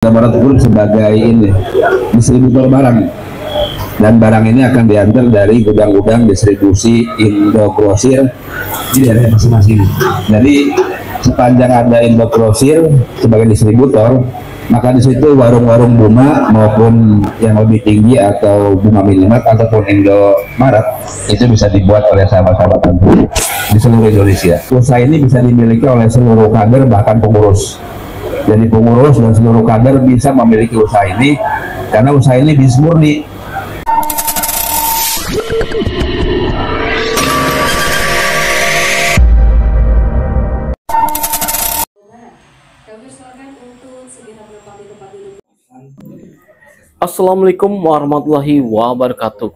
Barat Group sebagai ini distributor barang, dan barang ini akan diantar dari gudang-gudang distribusi Indo Grosir di daerah masing-masing. Jadi sepanjang ada Indo Grosir sebagai distributor, maka di situ warung-warung Buma maupun yang lebih tinggi atau Buma Minimat ataupun Indomaret itu bisa dibuat oleh sahabat-sahabat di seluruh Indonesia. Usaha ini bisa dimiliki oleh seluruh kader bahkan pengurus. Jadi pengurus dan seluruh kader bisa memiliki usaha ini karena usaha ini bisnis murni. Assalamualaikum warahmatullahi wabarakatuh.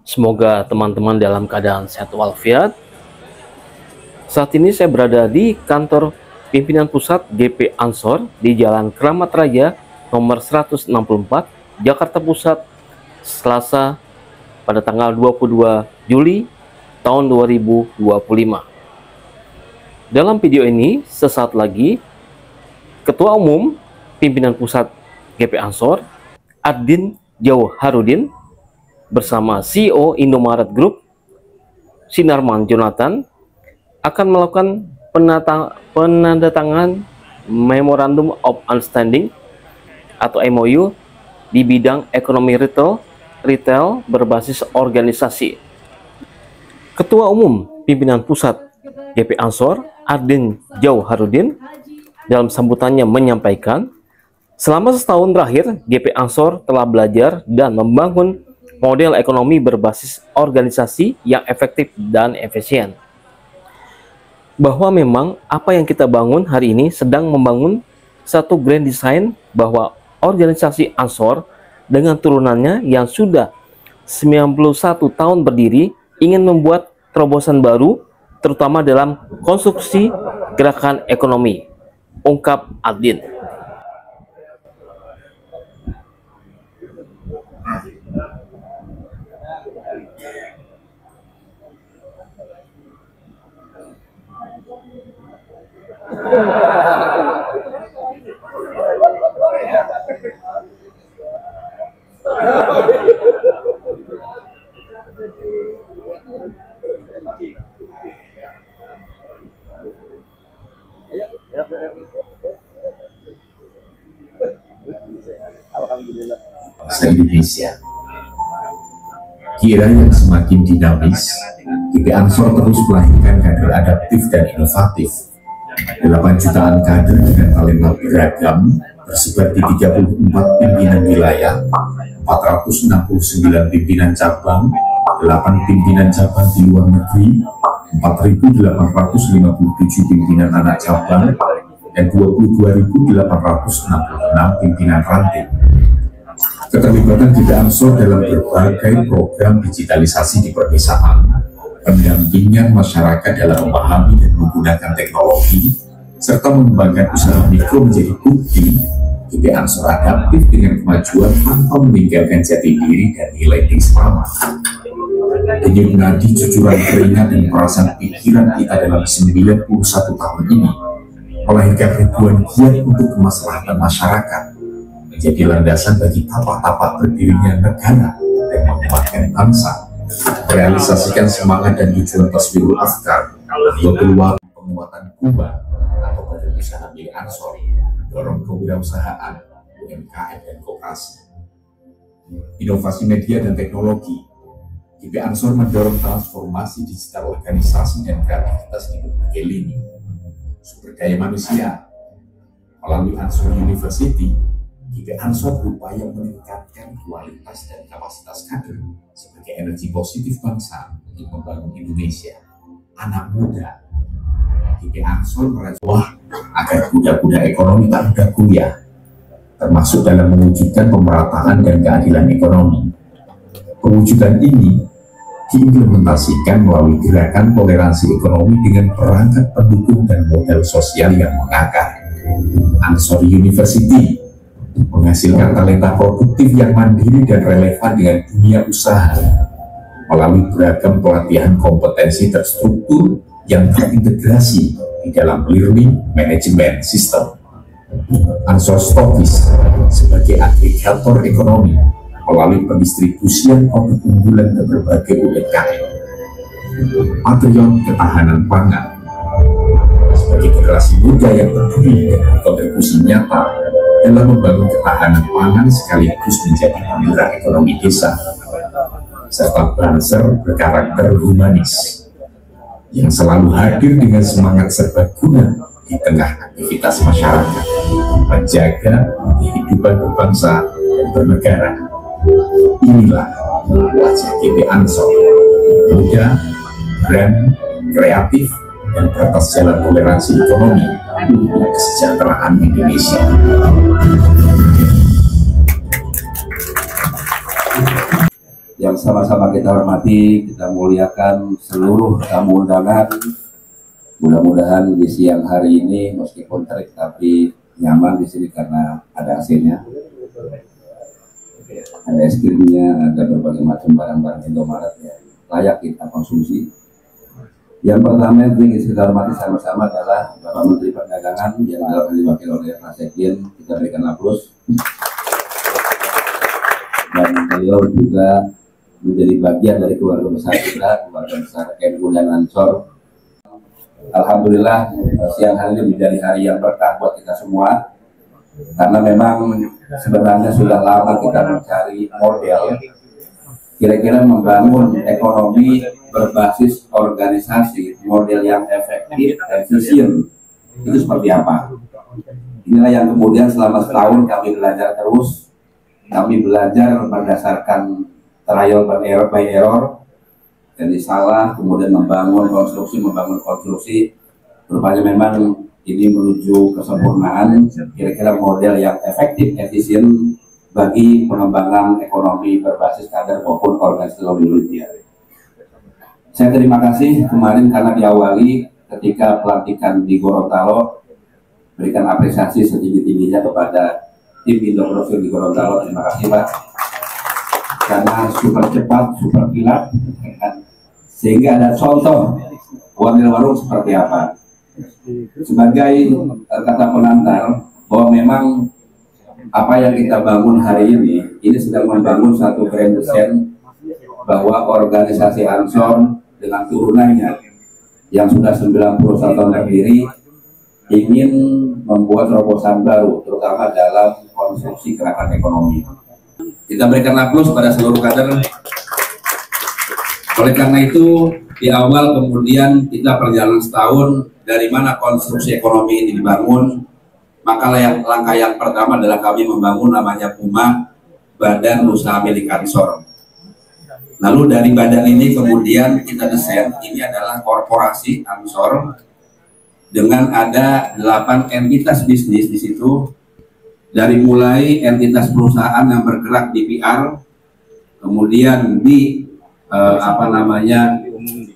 Semoga teman-teman dalam keadaan sehat walafiat. Saat ini saya berada di kantor Pimpinan Pusat GP Ansor di Jalan Keramat Raya nomor 164 Jakarta Pusat, Selasa pada tanggal 22 Juli tahun 2025. Dalam video ini sesaat lagi Ketua Umum Pimpinan Pusat GP Ansor Ardin Jauharudin bersama CEO Indomaret Group Sinarman Jonathan akan melakukan penandatangan Memorandum of Understanding atau MOU di bidang ekonomi retail berbasis organisasi. Ketua Umum Pimpinan Pusat GP Ansor Ardin Jauharudin dalam sambutannya menyampaikan, selama setahun terakhir GP Ansor telah belajar dan membangun model ekonomi berbasis organisasi yang efektif dan efisien. Bahwa memang apa yang kita bangun hari ini sedang membangun satu grand design bahwa organisasi Ansor dengan turunannya yang sudah 91 tahun berdiri ingin membuat terobosan baru terutama dalam konstruksi gerakan ekonomi, ungkap Ardin. Indonesia. Kira yang semakin dinamis, GP Ansor terus melahirkan kader adaptif dan inovatif. 8 jutaan kader dengan talenta beragam tersebar di 34 pimpinan wilayah, 469 pimpinan cabang, 8 pimpinan cabang di luar negeri, 4.857 pimpinan anak cabang, dan 22.866 pimpinan ranting. Keterlibatan GP Ansor dalam berbagai program digitalisasi di perdesaan, pendampingan masyarakat dalam memahami dan menggunakan teknologi, serta mengembangkan usaha mikro menjadi bukti GP Ansor adaptif dengan kemajuan tanpa meninggalkan jati diri dan nilai Islam. Denyut nadi cucuran keringat dan perasaan pikiran kita dalam 91 tahun ini melahirkan ribuan giat untuk kemaslahatan masyarakat, menjadi landasan bagi tapak-tapak berdirinya negara dan menguatkan bangsa, merealisasikan semangat dan tujuan taswirul afkar, bahwa peluang penguatan Kuba atau badan usaha milik Ansor, dorong kewirausahaan, UMKM dan koperasi. Inovasi media dan teknologi, GP Ansor mendorong transformasi digital organisasi dan kreativitas di berbagai lini. Sumber daya manusia, melalui Ansor University, GP Ansor berupaya meningkatkan kualitas dan kapasitas kader sebagai energi positif bangsa untuk membangun Indonesia. Anak muda, GP Ansor merajawah agar kuda-kuda ekonomi tak mudah goyah, termasuk dalam mewujudkan pemerataan dan keadilan ekonomi. Pewujudan ini diimplementasikan melalui gerakan toleransi ekonomi dengan perangkat pendukung dan modal sosial yang mengakar. Ansor University menghasilkan talenta produktif yang mandiri dan relevan dengan dunia usaha melalui beragam pelatihan kompetensi terstruktur yang terintegrasi di dalam learning management system. Ansor Stokis sebagai agregator ekonomi melalui pendistribusian produk unggulan ke berbagai UMKM. Patriot ketahanan pangan sebagai generasi muda yang peduli dan berkontribusi nyata dalam membangun ketahanan pangan sekaligus menjadi penggerak ekonomi desa, serta Banser berkarakter humanis yang selalu hadir dengan semangat serbaguna di tengah aktivitas masyarakat, menjaga kehidupan berbangsa dan bernegara. Inilah wajah GP Ansor, muda, brand, kreatif, dan beratas jalan toleransi ekonomi untuk kesejahteraan Indonesia. Yang sama-sama kita hormati, kita muliakan seluruh tamu undangan. Mudah-mudahan di siang hari ini meskipun terik tapi nyaman di sini karena ada AC-nya, ada es krimnya, ada berbagai macam barang-barang Indomaret yang layak kita konsumsi. Yang pertama yang ingin kita hormati sama-sama adalah Bapak Menteri Perdagangan yang dalam diwakili oleh Pak Sekjen. Kita berikan aplaus. Dan beliau juga menjadi bagian dari keluarga besar kita, keluarga besar NU dan Ansor. Alhamdulillah siang hari ini menjadi hari yang berkah buat kita semua, karena memang sebenarnya sudah lama kita mencari model kira-kira membangun ekonomi berbasis organisasi, model yang efektif, efisien, itu seperti apa. Inilah yang kemudian selama setahun kami belajar terus. Kami belajar berdasarkan trial by error, jadi salah, kemudian membangun konstruksi, rupanya memang ini menuju kesempurnaan, kira-kira model yang efektif, efisien bagi pengembangan ekonomi berbasis kader maupun organisasi Indonesia. Saya terima kasih kemarin karena diawali ketika pelantikan di Gorontalo, berikan apresiasi setinggi-tingginya kepada tim Indogrosir di Gorontalo. Terima kasih Pak, karena super cepat, super kilat, sehingga ada contoh wadil warung seperti apa. Sebagai kata pengantar bahwa memang apa yang kita bangun hari ini sedang membangun satu grand design bahwa organisasi Ansor dengan turunannya yang sudah 91 tahun berdiri ingin membuat terobosan baru, terutama dalam konstruksi gerakan ekonomi. Kita berikan aplaus pada seluruh kader. Oleh karena itu, di awal kemudian kita perjalanan setahun dari mana konstruksi ekonomi ini dibangun, maka langkah yang pertama adalah kami membangun namanya PUMA, Badan Usaha Milik Ansor. Lalu dari badan ini kemudian kita desain, ini adalah korporasi Ansor dengan ada 8 entitas bisnis di situ, dari mulai entitas perusahaan yang bergerak di PR, kemudian di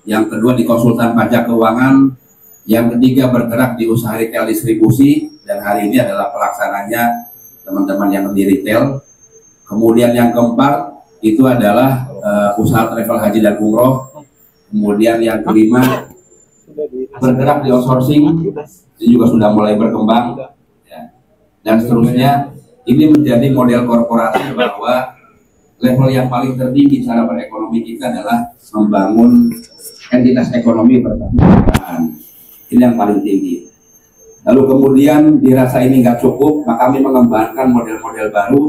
yang kedua di konsultan pajak keuangan, yang ketiga bergerak di usaha retail distribusi, dan hari ini adalah pelaksananya teman-teman yang di retail. Kemudian yang keempat itu adalah usaha travel haji dan umroh. Kemudian yang kelima bergerak di outsourcing, ini juga sudah mulai berkembang, ya. Dan seterusnya. Ini menjadi model korporasi bahwa level yang paling tertinggi cara berekonomi kita adalah membangun entitas ekonomi berkelanjutan. Ini yang paling tinggi. Lalu kemudian dirasa ini nggak cukup, maka kami mengembangkan model-model baru.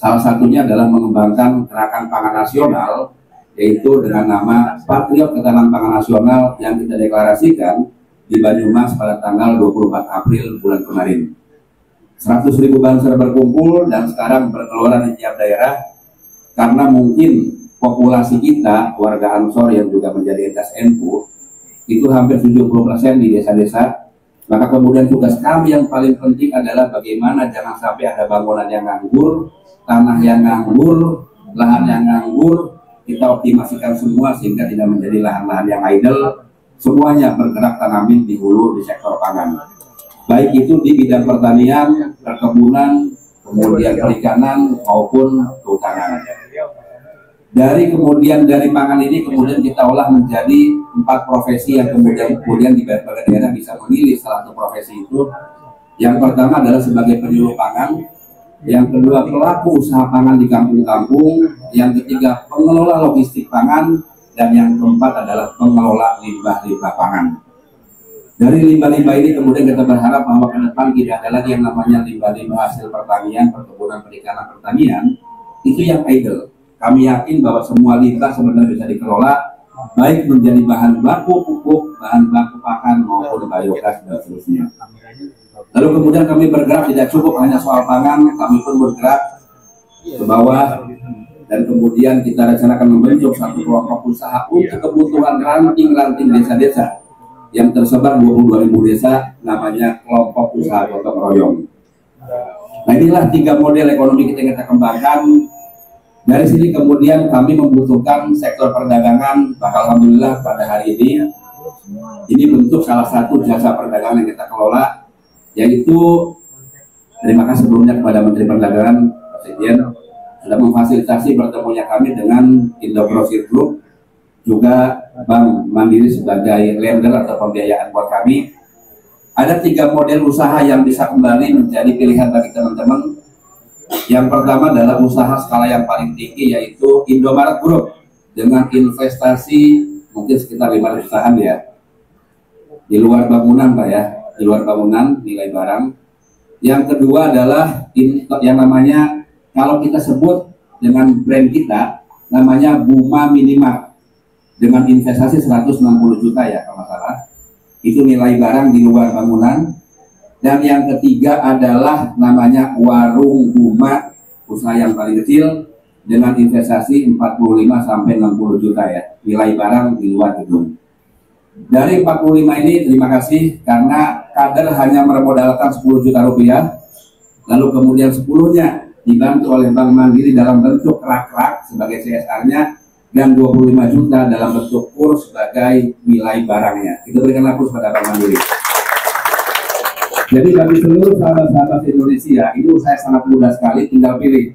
Salah satunya adalah mengembangkan gerakan pangan nasional, yaitu dengan nama Patriot Ketahanan Pangan Nasional yang kita deklarasikan di Banyumas pada tanggal 24 April bulan kemarin. 100.000 banser berkumpul dan sekarang berkeluaran di tiap daerah, karena mungkin populasi kita, warga Ansor yang juga menjadi entitas NU, itu hampir 70% di desa-desa. Maka kemudian tugas kami yang paling penting adalah bagaimana jangan sampai ada bangunan yang nganggur, tanah yang nganggur, lahan yang nganggur, kita optimasikan semua sehingga tidak menjadi lahan-lahan yang idle, semuanya bergerak tanamin di hulu di sektor pangan. Baik itu di bidang pertanian, perkebunan, kemudian perikanan maupun kehutanan. Dari pangan ini kemudian kita olah menjadi 4 profesi yang kemudian di berbagai daerah bisa memilih salah satu profesi itu, Yang pertama adalah sebagai penyuluh pangan, yang kedua pelaku usaha pangan di kampung-kampung, yang ketiga pengelola logistik pangan, dan yang keempat adalah pengelola limbah-limbah pangan. Dari limbah-limbah ini kemudian kita berharap bahwa ke depan tidak ada lagi yang namanya limbah-limbah hasil pertanian, perkebunan, perikanan, pertanian, itu yang idle. Kami yakin bahwa semua limbah sebenarnya bisa dikelola, baik menjadi bahan baku pupuk, bahan baku pakan, maupun biogas dan seterusnya. Lalu kemudian kami bergerak tidak cukup hanya soal pangan, kami pun bergerak ke bawah, dan kemudian kita rencanakan membentuk satu kelompok usaha untuk kebutuhan ranting-ranting desa-desa yang tersebar 22.000 desa, namanya kelompok usaha gotong royong. Nah, inilah 3 model ekonomi kita kembangkan. Dari sini kemudian kami membutuhkan sektor perdagangan, maka alhamdulillah pada hari ini bentuk salah satu jasa perdagangan yang kita kelola, yaitu terima kasih sebelumnya kepada Menteri Perdagangan Pak Sekjen sudah memfasilitasi bertemunya kami dengan Indogrosir Group, juga Bank Mandiri sebagai lender atau pembiayaan buat kami. Ada 3 model usaha yang bisa kembali menjadi pilihan bagi teman-teman. Yang pertama adalah usaha skala yang paling tinggi, yaitu Indomaret Group dengan investasi mungkin sekitar 500 jutaan ya, di luar bangunan Pak ya, di luar bangunan nilai barang. Yang kedua adalah yang namanya, kalau kita sebut dengan brand kita, namanya Buma Minimart dengan investasi 160 juta ya kalau salah, itu nilai barang di luar bangunan. Dan yang ketiga adalah namanya Warung Buma, usaha yang paling kecil dengan investasi 45 sampai 60 juta ya, nilai barang di luar gedung. Dari 45 ini terima kasih karena kader hanya bermodalkan 10 juta rupiah, lalu kemudian 10-nya dibantu oleh Bank Mandiri dalam bentuk rak-rak sebagai CSR-nya, dan 25 juta dalam bentuk kurs sebagai nilai barangnya. Kita berikan kurs pada Bank Mandiri. Jadi bagi seluruh sahabat-sahabat Indonesia, itu saya sangat mudah sekali, tinggal pilih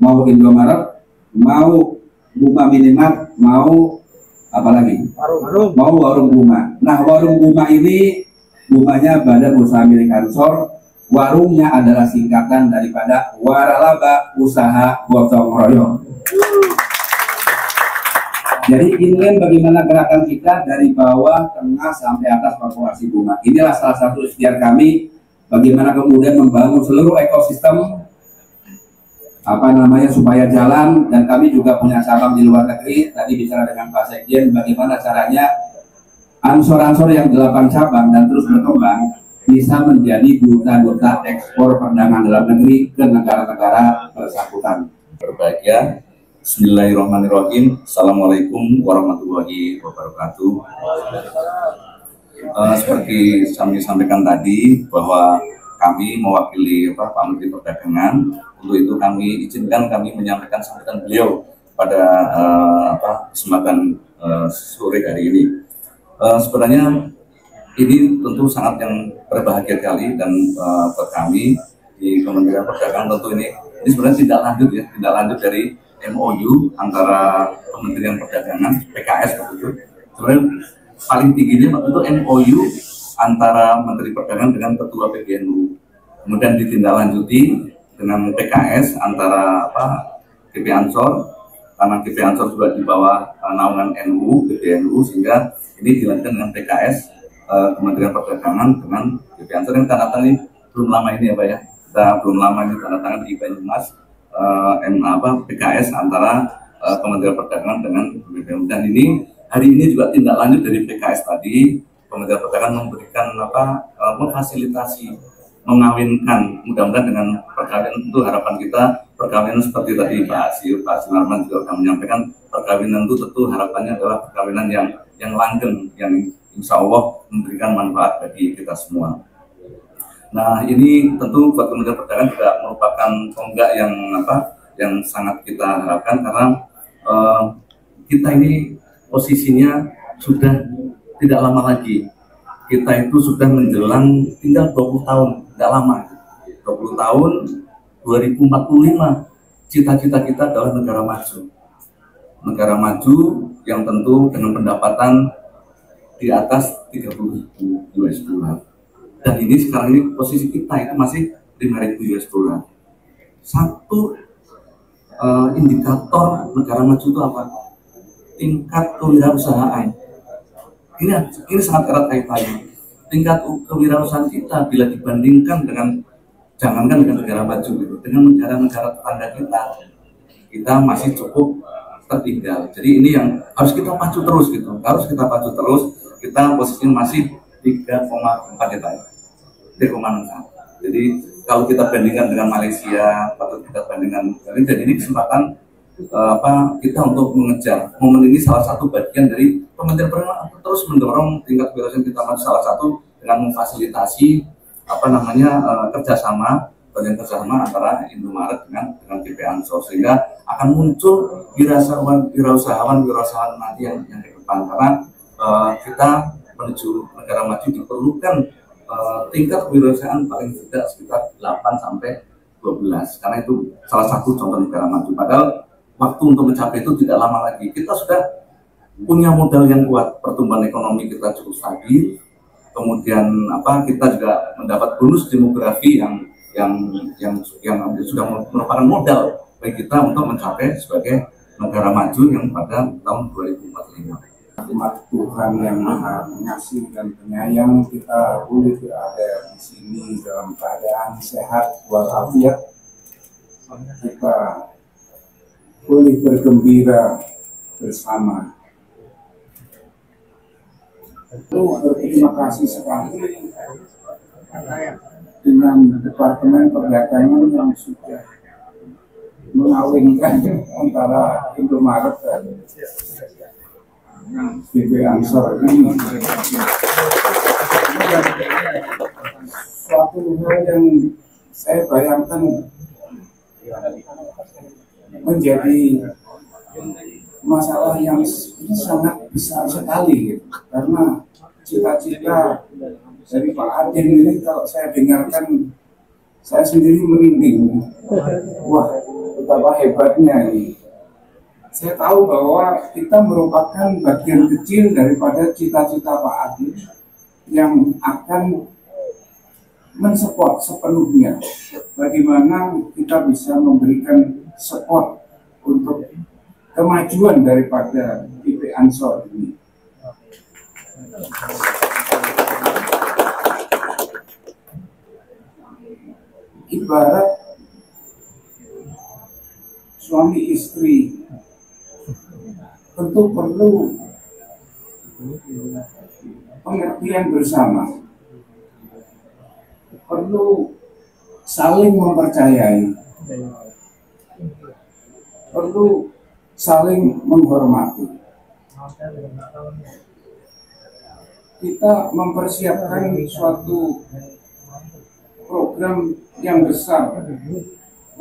mau Indomaret, mau Buma Minimart, mau apa lagi? Mau Warung Buma. Nah, Warung Buma ini Bumanya Badan Usaha Milik Ansor, warungnya adalah singkatan daripada Waralaba Usaha Gotong Royong. Jadi inilah bagaimana gerakan kita dari bawah, tengah, sampai atas korporasi Buma. Inilah salah satu ikhtiar kami, bagaimana kemudian membangun seluruh ekosistem supaya jalan. Dan kami juga punya cabang di luar negeri. Tadi bicara dengan Pak Sekjen bagaimana caranya ansor-ansor yang 8 cabang dan terus berkembang bisa menjadi duta-duta ekspor perdagangan dalam negeri ke negara-negara bersangkutan. Berbahagia. Bismillahirrahmanirrahim. Assalamualaikum warahmatullahi wabarakatuh. Seperti kami sampaikan tadi bahwa kami mewakili Pak Menteri Perdagangan. Untuk itu kami izinkan kami menyampaikan sambutan beliau pada kesempatan sore hari ini. Sebenarnya ini tentu sangat yang berbahagia sekali, dan buat kami di Kementerian Perdagangan tentu ini sebenarnya tidak lanjut dari MOU antara Kementerian Perdagangan, PKS begitu. Sebenarnya paling tingginya waktu itu MOU antara Menteri Perdagangan dengan Ketua PBNU. Kemudian ditindaklanjuti dengan PKS antara GP Ansor, karena GP Ansor juga di bawah naungan NU, PBNU, sehingga ini dilanjutkan dengan PKS, Kementerian Perdagangan dengan GP Ansor yang tanda tangan belum lama ini ya Pak ya. Kita belum lama ini tanda tangan di Banyumas. PKS antara Kementerian Perdagangan dengan BPM. Dan ini hari ini juga tindak lanjut dari PKS tadi, Kementerian Perdagangan memberikan memfasilitasi mengawinkan, mudah-mudahan dengan perkawinan. Itu harapan kita perkawinan seperti tadi Pak Sinarman juga sudah menyampaikan, perkawinan itu tentu harapannya adalah perkawinan yang langgeng, yang insya Allah memberikan manfaat bagi kita semua. Nah, ini tentu buat Kementerian Perdagangan juga merupakan tonggak yang sangat kita harapkan, karena kita ini posisinya sudah tidak lama lagi. Kita itu sudah menjelang tinggal 20 tahun, tidak lama. 20 tahun, 2045, cita-cita kita adalah negara maju. Negara maju yang tentu dengan pendapatan di atas 30.000 US dollar. Dan ini sekarang ini posisi kita itu masih 5.000 US dollar. Satu indikator negara maju itu apa? Tingkat kewirausahaan. Ini sangat erat kaitannya. Tingkat kewirausahaan kita bila dibandingkan dengan, jangankan dengan negara maju gitu, dengan negara-negara tetangga kita masih cukup tertinggal. Jadi ini yang harus kita pacu terus gitu. Harus kita pacu terus. Kita posisinya masih 3,4 ya, 3,6. Jadi kalau kita bandingkan dengan Malaysia, patut kita bandingkan. Dan ini kesempatan kita untuk mengejar momen ini. Salah satu bagian dari Kementerian Perdagangan terus mendorong tingkat kewirausahaan kita maju, salah satu dengan memfasilitasi kerjasama antara Indomaret dengan PP Ansor, sehingga akan muncul wirausahawan nanti yang ke depan, karena kita menuju negara maju diperlukan tingkat kewirausahaan paling tidak sekitar 8-12, karena itu salah satu contoh negara maju. Padahal waktu untuk mencapai itu tidak lama lagi. Kita sudah punya modal yang kuat, pertumbuhan ekonomi kita cukup stabil, kemudian kita juga mendapat bonus demografi yang sudah merupakan modal bagi kita untuk mencapai sebagai negara maju yang pada tahun 2045. Umat Tuhan yang Maha Pengasih dan Penyayang, kita boleh berada di sini dalam keadaan sehat walafiat. Kita boleh bergembira bersama. Berterima kasih sekali dengan Departemen Perdagangan yang sudah mengawinkan antara Indomaret dan PP Ansor ini. Suatu hal yang saya bayangkan menjadi masalah yang sangat besar sekali, gitu. Karena cita-cita dari Pak Adin ini kalau saya dengarkan, saya sendiri merinding. Wah, betapa hebatnya ini. Saya tahu bahwa kita merupakan bagian kecil daripada cita-cita Pak Adin yang akan mensupport sepenuhnya bagaimana kita bisa memberikan support untuk kemajuan daripada PP Ansor ini. Ibarat suami istri tentu perlu pengertian bersama, perlu saling mempercayai, perlu saling menghormati. Kita mempersiapkan suatu program yang besar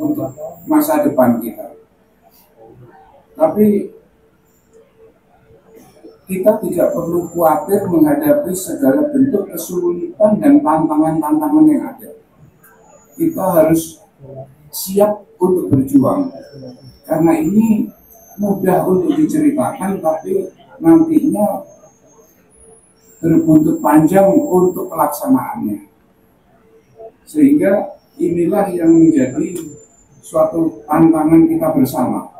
untuk masa depan kita. Tapi kita tidak perlu khawatir menghadapi segala bentuk kesulitan dan tantangan-tantangan yang ada. Kita harus siap untuk berjuang. Karena ini mudah untuk diceritakan, tapi nantinya berbuntut panjang untuk pelaksanaannya. Sehingga inilah yang menjadi suatu tantangan kita bersama.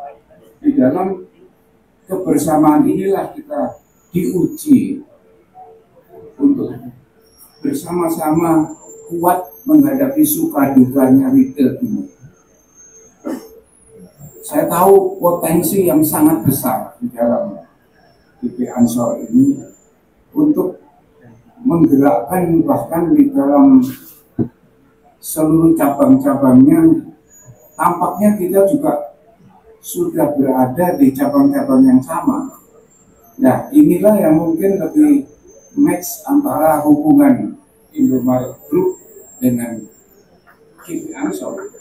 Di dalam kebersamaan inilah kita diuji untuk bersama-sama kuat menghadapi suka dukanya retail ini. Saya tahu potensi yang sangat besar di dalam PP Ansor ini untuk menggerakkan bahkan di dalam seluruh cabang-cabangnya. Tampaknya kita juga sudah berada di cabang-cabang yang sama. Nah, inilah yang mungkin lebih match antara hubungan Indomaret Group dengan PP Ansor.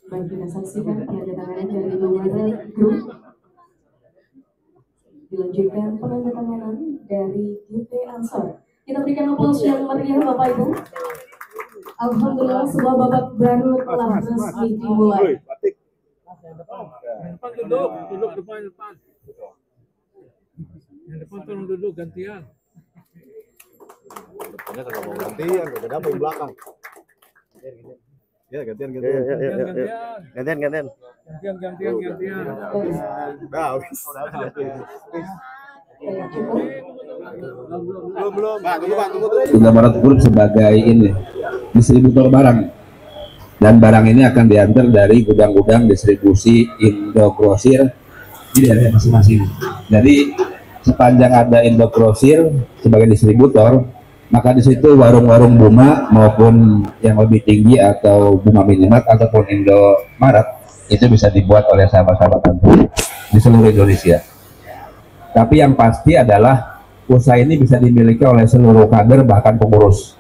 Baik, kita saksikan penandatanganan dari Indomaret Group. Dilanjutkan penandatanganan dari PP Ansor Kita berikan aplaus yang meriah Bapak Ibu. Alhamdulillah sebuah babak baru telah resmi dimulai. Depan duduk depan. Yang depan tolong duduk gantian. Depannya kagak mau gantian, udah apa yang belakang. Ya gantian. Gantian. Nah, belum. Tunggu. Indomaret Group sebagai ini distributor barang, dan barang ini akan diantar dari gudang-gudang distribusi Indogrosir di daerah masing-masing. Jadi sepanjang ada Indogrosir sebagai distributor, maka di situ warung-warung Buma maupun yang lebih tinggi atau Buma Minimat ataupun Indomaret itu bisa dibuat oleh sahabat-sahabat tentu di seluruh Indonesia. Tapi yang pasti adalah usaha ini bisa dimiliki oleh seluruh kader bahkan pengurus.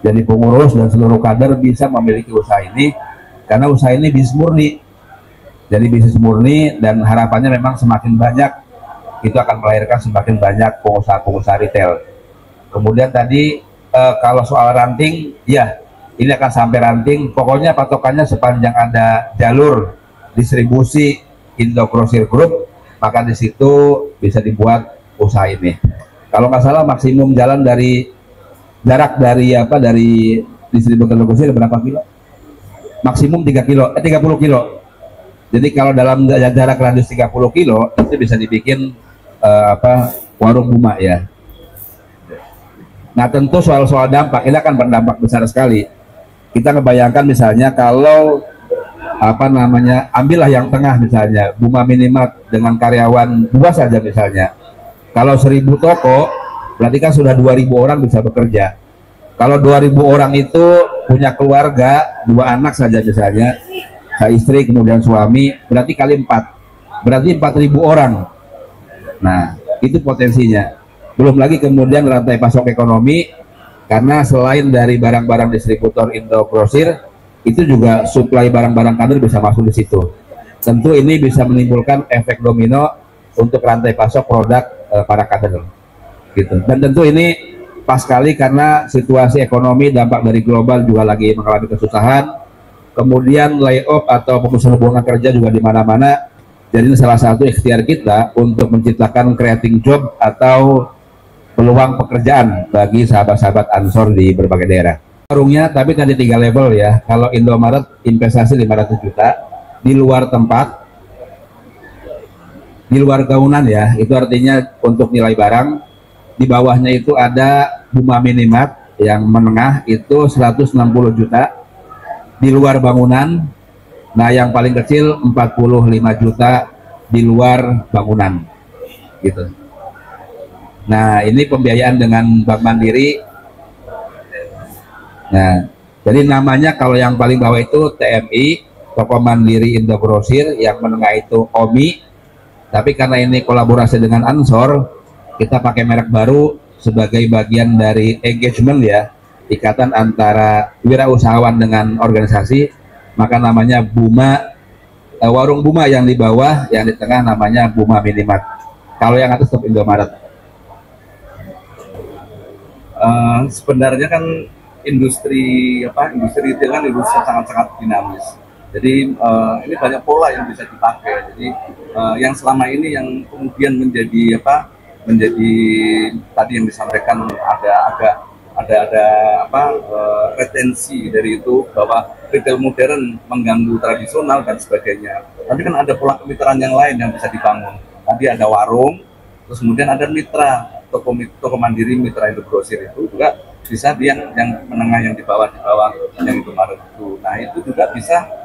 Jadi pengurus dan seluruh kader bisa memiliki usaha ini karena usaha ini bisnis murni. Jadi bisnis murni, dan harapannya memang semakin banyak itu akan melahirkan semakin banyak pengusaha-pengusaha retail. Kemudian tadi kalau soal ranting, ya ini akan sampai ranting. Pokoknya patokannya sepanjang ada jalur distribusi Indogrosir Group, maka di situ bisa dibuat usaha ini. Kalau nggak salah maksimum jalan dari jarak dari distributor Indogrosir berapa kilo? Maksimum 30 kilo. Jadi kalau dalam jarak radius 30 kilo itu bisa dibikin warung Buma ya. Nah tentu soal dampak ini akan berdampak besar sekali. Kita ngebayangkan misalnya kalau ambillah yang tengah misalnya Buma Minimat dengan karyawan 2 saja misalnya. Kalau 1000 toko berarti kan sudah 2000 orang bisa bekerja. Kalau 2000 orang itu punya keluarga 2 anak saja misalnya, istri kemudian suami, berarti kali 4 berarti 4000 orang. Nah itu potensinya. Belum lagi kemudian rantai pasok ekonomi, karena selain dari barang-barang distributor Indogrosir itu juga suplai barang-barang kader bisa masuk di situ. Tentu ini bisa menimbulkan efek domino untuk rantai pasok produk para kader gitu. Dan tentu ini pas sekali karena situasi ekonomi dampak dari global juga lagi mengalami kesusahan, kemudian layoff atau pemutusan hubungan kerja juga di mana-mana. Jadi ini salah satu ikhtiar kita untuk menciptakan creating job atau peluang pekerjaan bagi sahabat-sahabat Ansor di berbagai daerah. Warungnya tapi tadi 3 level ya. Kalau Indomaret investasi 500 juta di luar tempat, di luar gaunan ya, itu artinya untuk nilai barang. Di bawahnya itu ada Buma Minimat yang menengah itu 160 juta di luar bangunan. Nah yang paling kecil 45 juta di luar bangunan gitu. Nah ini pembiayaan dengan Bank Mandiri. Nah jadi namanya kalau yang paling bawah itu TMI, Toko Mandiri Indogrosir, yang menengah itu OMI. Tapi karena ini kolaborasi dengan Ansor, kita pakai merek baru sebagai bagian dari engagement ya, ikatan antara wirausahawan dengan organisasi, maka namanya Buma, warung Buma yang di bawah, yang di tengah namanya Buma Minimat. Kalau yang atas tetap Indomaret. Sebenarnya kan industri retail kan industri sangat-sangat dinamis. Jadi ini banyak pola yang bisa dipakai. Jadi yang selama ini yang kemudian menjadi tadi yang disampaikan ada retensi dari itu bahwa retail modern mengganggu tradisional dan sebagainya. Tapi kan ada pola kemitraan yang lain yang bisa dibangun. Tadi ada warung, terus kemudian ada mitra toko mandiri mitra Indogrosir itu juga bisa yang menengah, yang di bawah yang Indomaret itu. Nah itu juga bisa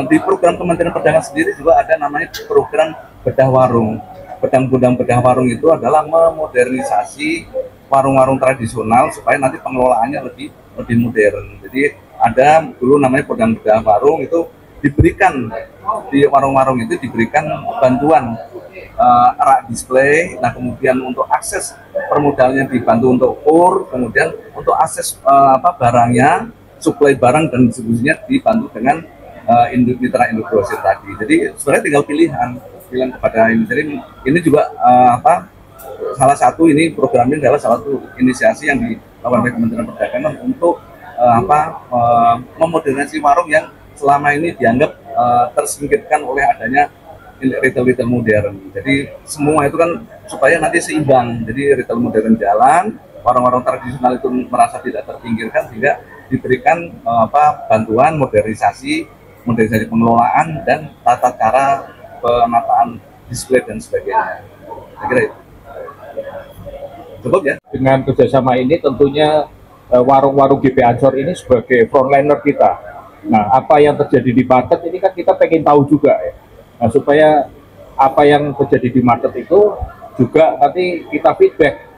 di program Kementerian Perdagangan sendiri juga ada namanya program bedah warung. Gudang bedah warung itu adalah memodernisasi warung-warung tradisional supaya nanti pengelolaannya lebih modern. Jadi ada dulu namanya program bedah warung itu diberikan di warung-warung itu diberikan bantuan rak display. Nah kemudian untuk akses permodalnya dibantu untuk kemudian untuk akses barangnya, suplai barang dan distribusinya dibantu dengan mitra Indogrosir tadi. Jadi sebenarnya tinggal pilihan kepada ini. Jadi ini juga salah satu ini program ini adalah salah satu inisiasi yang dilakukan oleh Kementerian Perdagangan untuk memodernisasi warung yang selama ini dianggap tersingkirkan oleh adanya retail modern. Jadi semua itu kan supaya nanti seimbang. Jadi retail modern jalan, warung-warung tradisional itu merasa tidak terpinggirkan, sehingga diberikan bantuan modernisasi pengelolaan dan tata cara penataan display dan sebagainya. Saya kira itu. Cukup ya. Dengan kerjasama ini tentunya warung-warung GP Ansor ini sebagai frontliner kita. Nah, apa yang terjadi di market ini kan kita pengen tahu juga ya. Nah, supaya apa yang terjadi di market itu juga nanti kita feedback